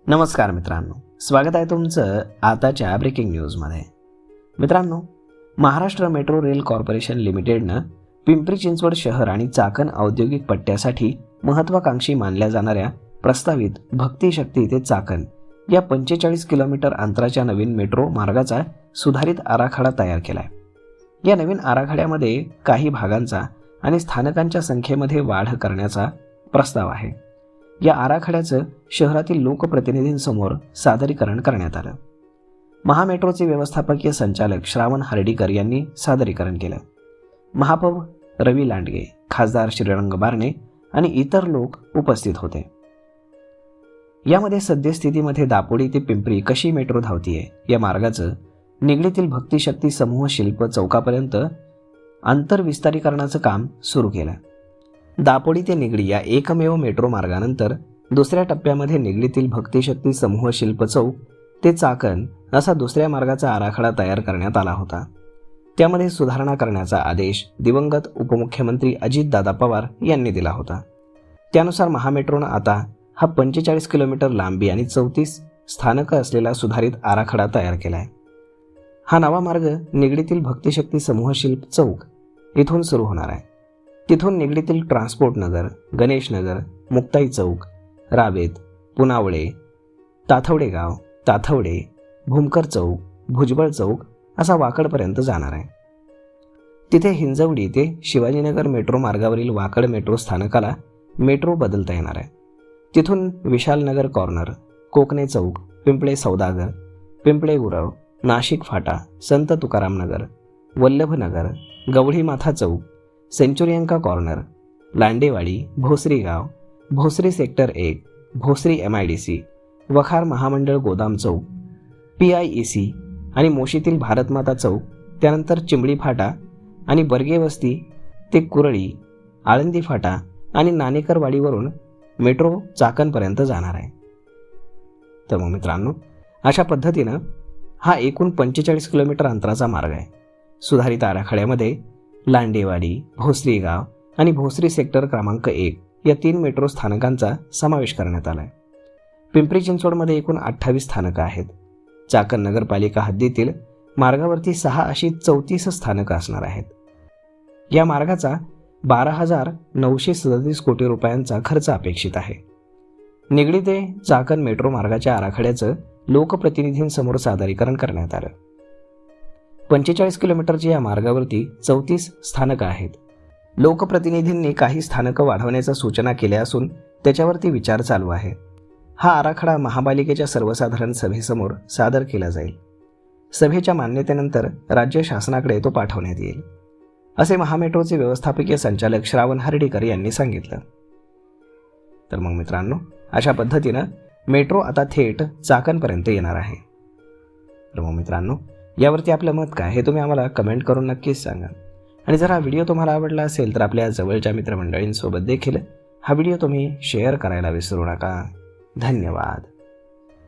नमस्कार मित्रांनो, स्वागत आहे तुमचं आताच्या ब्रेकिंग न्यूजमध्ये. मित्रांनो, महाराष्ट्र मेट्रो रेल कॉर्पोरेशन लिमिटेडनं पिंपरी चिंचवड शहर आणि चाकण औद्योगिक पट्ट्यासाठी महत्त्वाकांक्षी मानल्या जाणाऱ्या प्रस्तावित भक्ती शक्ती ते चाकण या 45 किलोमीटर अंतराच्या नवीन मेट्रो मार्गाचा सुधारित आराखडा तयार केला आहे. या नवीन आराखड्यामध्ये काही भागांचा आणि स्थानकांच्या संख्येमध्ये वाढ करण्याचा प्रस्ताव आहे. या आराखड्याचं शहरातील लोकप्रतिनिधींसमोर सादरीकरण करण्यात आलं. महामेट्रोचे व्यवस्थापकीय संचालक श्रावण हर्डीकर यांनी सादरीकरण केलं. महापौर रवी लांडगे, खासदार श्रीरंग बारणे आणि इतर लोक उपस्थित होते. यामध्ये सद्यस्थितीमध्ये दापोडी ते पिंपरी कशी मेट्रो धावतीये या मार्गाचं निगडीतील भक्तिशक्ती समूह शिल्प चौकापर्यंत आंतरविस्तारीकरणाचं काम सुरू केलं. दापोडी ते निगडी या एकमेव मेट्रो मार्गानंतर दुसऱ्या टप्प्यामध्ये निगडीतील भक्तिशक्ती समूह शिल्प चौक ते चाकण असा दुसऱ्या मार्गाचा आराखडा तयार करण्यात आला होता. त्यामध्ये सुधारणा करण्याचा आदेश दिवंगत उपमुख्यमंत्री अजितदादा पवार यांनी दिला होता. त्यानुसार महामेट्रोनं आता हा 45 किलोमीटर लांबी आणि 34 स्थानकं असलेला सुधारित आराखडा तयार केला आहे. हा नवा मार्ग निगडीतील भक्तिशक्ती समूह शिल्प चौक इथून सुरू होणार आहे. तिथून निगडीतील ट्रान्सपोर्ट नगर, गणेश नगर, मुक्ताई चौक, रावेत, पुनावळे, ताथवडे गाव, ताथवडे, भूमकर चौक, भुजबळ चौक असा वाकडपर्यंत जाणार आहे. तिथे हिंजवडी ते शिवाजीनगर मेट्रो मार्गावरील वाकड मेट्रो स्थानकाला मेट्रो बदलता येणार आहे. तिथून विशालनगर कॉर्नर, कोकणे चौक, पिंपळे सौदागर, पिंपळे गुरव, नाशिक फाटा, संत तुकाराम नगर, वल्लभनगर, गवळी माथा चौक, सेंचुरियंका कॉर्नर, लांडेवाडी, भोसरी गाव, भोसरी सेक्टर 1, भोसरी MIDC, वखार महामंडळ गोदाम चौक, PIEC आणि मोशीतील भारतमाता चौक, त्यानंतर चिंबळी फाटा आणि बर्गे वस्ती ते कुरळी, आळंदी फाटा आणि नाणेकरवाडीवरून मेट्रो चाकणपर्यंत जाणार आहे. तर मग मित्रांनो, अशा पद्धतीनं हा एकूण 45 किलोमीटर अंतराचा मार्ग आहे. सुधारित आराखड्यामध्ये लांडेवाडी, भोसरी गाव आणि भोसरी सेक्टर क्रमांक 1 या 3 मेट्रो स्थानकांचा समावेश करण्यात आला आहे. पिंपरी चिंचवडमध्ये एकूण 28 स्थानकं आहेत. चाकण नगरपालिका हद्दीतील मार्गावरती 6 अशी 34 स्थानकं असणार आहेत. या मार्गाचा 12,937 कोटी रुपयांचा खर्च अपेक्षित आहे. निगडी ते चाकण मेट्रो मार्गाच्या आराखड्याचं लोकप्रतिनिधींसमोर सादरीकरण करण्यात आलं. 45 किलोमीटरच्या या मार्गावरती 34 स्थानकं आहेत. लोकप्रतिनिधींनी काही स्थानकं वाढवण्याच्या सूचना केल्या असून त्याच्यावरती विचार चालू आहे. हा आराखडा महापालिकेच्या सर्वसाधारण सभेसमोर सादर केला जाईल. सभेच्या मान्यतेनंतर राज्य शासनाकडे तो पाठवण्यात येईल, असे महामेट्रोचे व्यवस्थापकीय संचालक श्रावण हर्डीकर यांनी सांगितलं. तर मग मित्रांनो, अशा पद्धतीनं मेट्रो आता थेट चाकणपर्यंत येणार आहे. तर मग मित्रांनो, यावरती आपलं मत काय हे तुम्ही आम्हाला कमेंट करून नक्कीच सांगा. आणि जर हा व्हिडिओ तुम्हाला आवडला असेल तर आपल्या जवळच्या मित्रमंडळींसोबत देखील हा व्हिडिओ तुम्ही शेअर करायला विसरू नका. धन्यवाद.